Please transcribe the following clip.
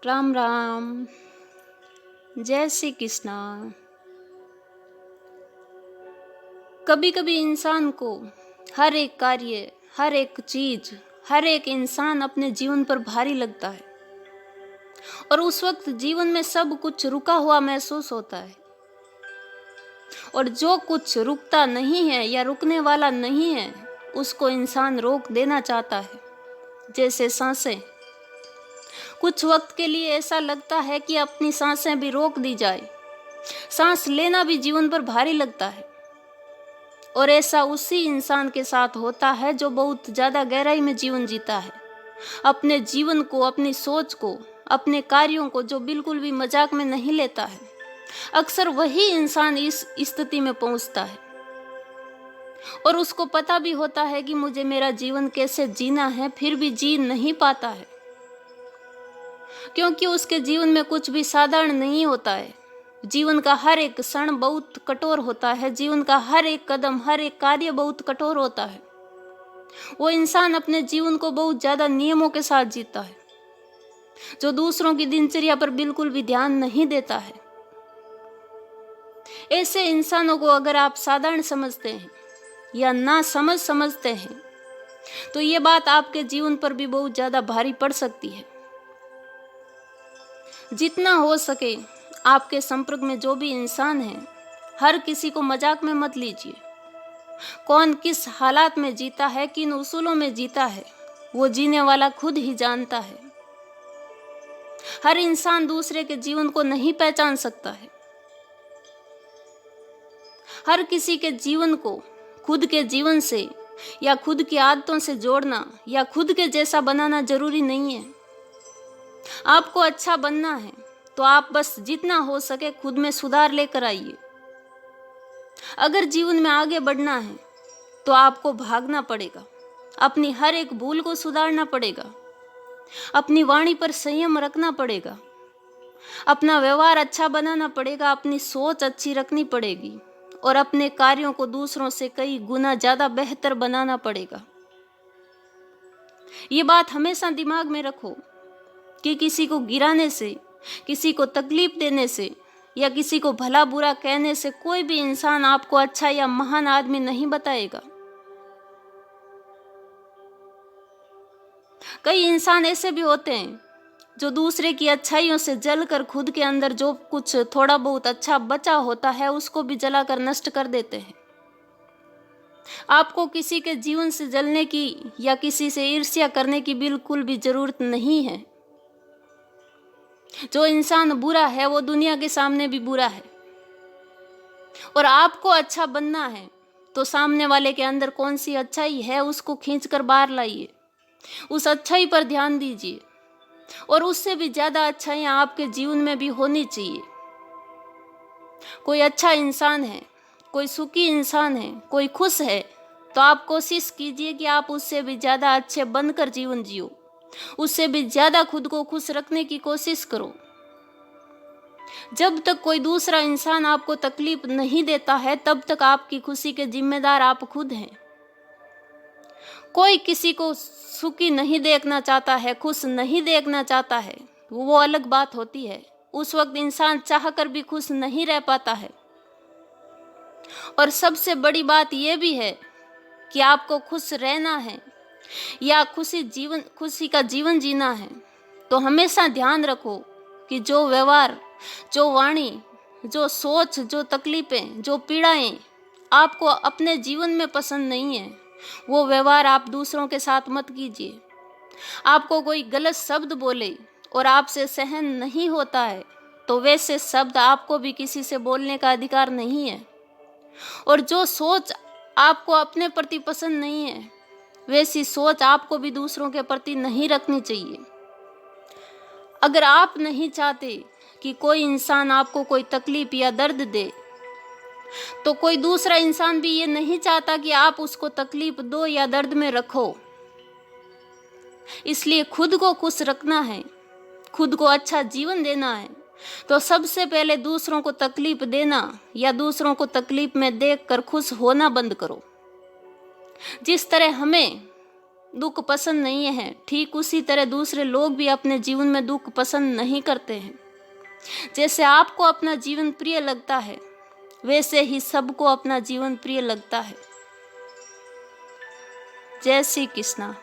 राम राम। जय श्री कृष्णा। कभी कभी इंसान को हर एक कार्य, हर एक चीज, हर एक इंसान अपने जीवन पर भारी लगता है और उस वक्त जीवन में सब कुछ रुका हुआ महसूस होता है। और जो कुछ रुकता नहीं है या रुकने वाला नहीं है उसको इंसान रोक देना चाहता है। जैसे सांसें, कुछ वक्त के लिए ऐसा लगता है कि अपनी सांसें भी रोक दी जाए। सांस लेना भी जीवन पर भारी लगता है और ऐसा उसी इंसान के साथ होता है जो बहुत ज्यादा गहराई में जीवन जीता है। अपने जीवन को, अपनी सोच को, अपने कार्यों को जो बिल्कुल भी मजाक में नहीं लेता है, अक्सर वही इंसान इस स्थिति में पहुंचता है और उसको पता भी होता है कि मुझे मेरा जीवन कैसे जीना है, फिर भी जी नहीं पाता है क्योंकि उसके जीवन में कुछ भी साधारण नहीं होता है। जीवन का हर एक क्षण बहुत कठोर होता है। जीवन का हर एक कदम, हर एक कार्य बहुत कठोर होता है। वो इंसान अपने जीवन को बहुत ज्यादा नियमों के साथ जीता है, जो दूसरों की दिनचर्या पर बिल्कुल भी ध्यान नहीं देता है। ऐसे इंसानों को अगर आप साधारण समझते हैं या ना समझते हैं तो ये बात आपके जीवन पर भी बहुत ज्यादा भारी पड़ सकती है। जितना हो सके आपके संपर्क में जो भी इंसान है, हर किसी को मजाक में मत लीजिए। कौन किस हालात में जीता है, किन उसूलों में जीता है, वो जीने वाला खुद ही जानता है। हर इंसान दूसरे के जीवन को नहीं पहचान सकता है। हर किसी के जीवन को खुद के जीवन से या खुद की आदतों से जोड़ना या खुद के जैसा बनाना जरूरी नहीं है। आपको अच्छा बनना है तो आप बस जितना हो सके खुद में सुधार लेकर आइए। अगर जीवन में आगे बढ़ना है तो आपको भागना पड़ेगा, अपनी हर एक भूल को सुधारना पड़ेगा, अपनी वाणी पर संयम रखना पड़ेगा, अपना व्यवहार अच्छा बनाना पड़ेगा, अपनी सोच अच्छी रखनी पड़ेगी और अपने कार्यों को दूसरों से कई गुना ज्यादा बेहतर बनाना पड़ेगा। ये बात हमेशा दिमाग में रखो कि किसी को गिराने से, किसी को तकलीफ देने से या किसी को भला बुरा कहने से कोई भी इंसान आपको अच्छा या महान आदमी नहीं बताएगा। कई इंसान ऐसे भी होते हैं जो दूसरे की अच्छाइयों से जलकर खुद के अंदर जो कुछ थोड़ा बहुत अच्छा बचा होता है उसको भी जलाकर नष्ट कर देते हैं। आपको किसी के जीवन से जलने की या किसी से ईर्ष्या करने की बिल्कुल भी जरूरत नहीं है। जो इंसान बुरा है वो दुनिया के सामने भी बुरा है और आपको अच्छा बनना है तो सामने वाले के अंदर कौन सी अच्छाई है उसको खींचकर बाहर लाइए, उस अच्छाई पर ध्यान दीजिए और उससे भी ज्यादा अच्छाइयां आपके जीवन में भी होनी चाहिए। कोई अच्छा इंसान है, कोई सुखी इंसान है, कोई खुश है तो आप कोशिश कीजिए कि आप उससे भी ज्यादा अच्छे बनकर जीवन जियो, उससे भी ज्यादा खुद को खुश रखने की कोशिश करो। जब तक कोई दूसरा इंसान आपको तकलीफ नहीं देता है तब तक आपकी खुशी के जिम्मेदार आप खुद हैं। कोई किसी को सुखी नहीं देखना चाहता है, खुश नहीं देखना चाहता है, वो अलग बात होती है। उस वक्त इंसान चाहकर भी खुश नहीं रह पाता है। और सबसे बड़ी बात यह भी है कि आपको खुश रहना है या खुशी का जीवन जीना है तो हमेशा ध्यान रखो कि जो व्यवहार, जो वाणी, जो सोच, जो तकलीफें, जो पीड़ाएं आपको अपने जीवन में पसंद नहीं है वो व्यवहार आप दूसरों के साथ मत कीजिए। आपको कोई गलत शब्द बोले और आपसे सहन नहीं होता है तो वैसे शब्द आपको भी किसी से बोलने का अधिकार नहीं है। और जो सोच आपको अपने प्रति पसंद नहीं है वैसी सोच आपको भी दूसरों के प्रति नहीं रखनी चाहिए। अगर आप नहीं चाहते कि कोई इंसान आपको कोई तकलीफ या दर्द दे तो कोई दूसरा इंसान भी ये नहीं चाहता कि आप उसको तकलीफ दो या दर्द में रखो। इसलिए खुद को खुश रखना है, खुद को अच्छा जीवन देना है तो सबसे पहले दूसरों को तकलीफ देना या दूसरों को तकलीफ में देखकर खुश होना बंद करो। जिस तरह हमें दुख पसंद नहीं है, ठीक उसी तरह दूसरे लोग भी अपने जीवन में दुख पसंद नहीं करते हैं। जैसे आपको अपना जीवन प्रिय लगता है, वैसे ही सबको अपना जीवन प्रिय लगता है। जय श्री कृष्णा।